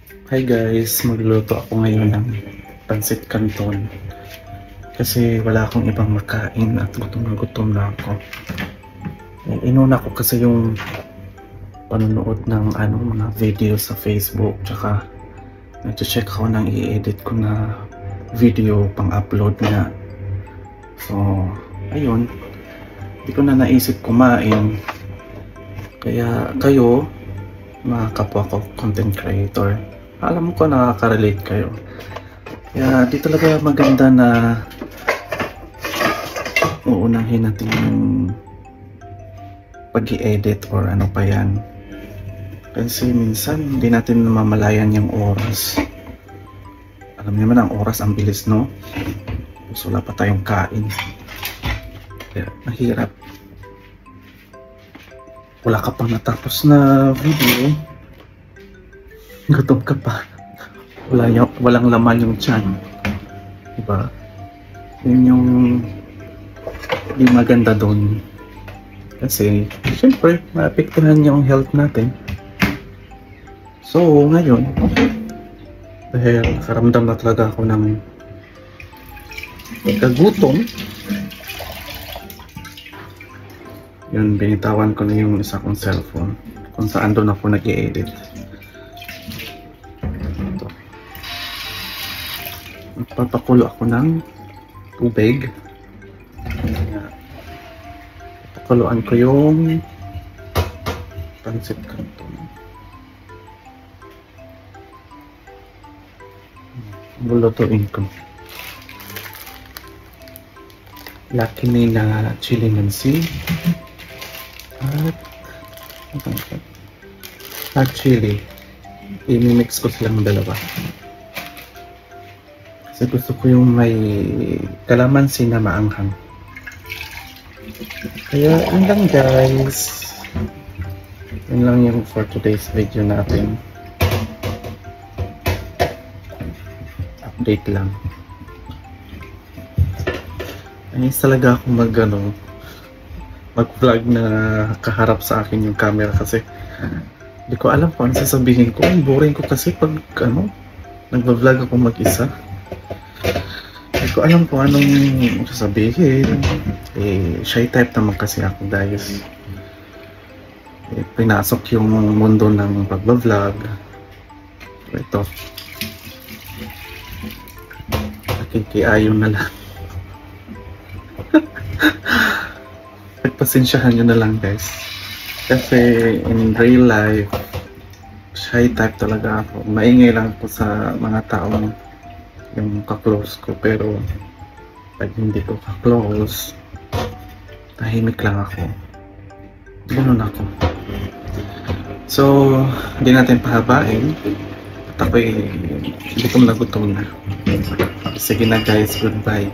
Hi guys, magluluto ako ngayon ng pancit canton kasi wala akong ibang makain at gutom na ako. Inuna ko kasi yung panonood ng mga video sa Facebook, tsaka nag-check ako ng i-edit ko na video pang upload nga. So ayun, di ko na naisip kumain, kaya kayo mga kapwa ko content creator, alam ko nakaka-relate kayo. Kaya di talaga maganda na uunahin natin yung pag-i-edit or ano pa yan. Kasi minsan hindi natin namamalayan yung oras. Alam niyo naman ang oras, ang bilis, no? So wala pa tayong kain. Kaya mahirap. Wala ka pang natapos na video, gutom ka pa. Walang laman yung tiyan, diba? Yun yung di maganda doon. Kasi syempre maapektuhan yung health natin. So ngayon, dahil nakaramdam na talaga ako ng kagutom, yun, binitawan ko na yung isa kong cellphone kung saan doon ako nag-i-edit. Ito. Magpapakulo ako ng tubig. Pakuluan ko yung pancit canton. Lulutuin ko. Laki na chili mansi at chili. I-mix ko silang dalawa kasi gusto ko yung may kalamansi na maanghang. Kaya yun lang guys, yun lang yung for today's video natin. Update lang. Ayos talaga akong mag-vlog na kaharap sa akin yung camera kasi hindi ko alam kung ano sasabihin ko. Boring ko kasi pag nag-vlog ako mag-isa. Hindi ko alam kung anong sasabihin. Shy type naman kasi ako guys. Pinasok yung mundo ng pag-vlog. Ito. Nakikiayon na lang. Pagpasensyahan nyo na lang guys. Kasi in real life, shy type talaga ako. Maingay lang ako sa mga taong yung ka-close ko. Pero pag hindi ko ka-close, tahimik lang ako. Ganun ako. So, hindi natin pahabain. At ako'y gutom na. Sige na guys, goodbye.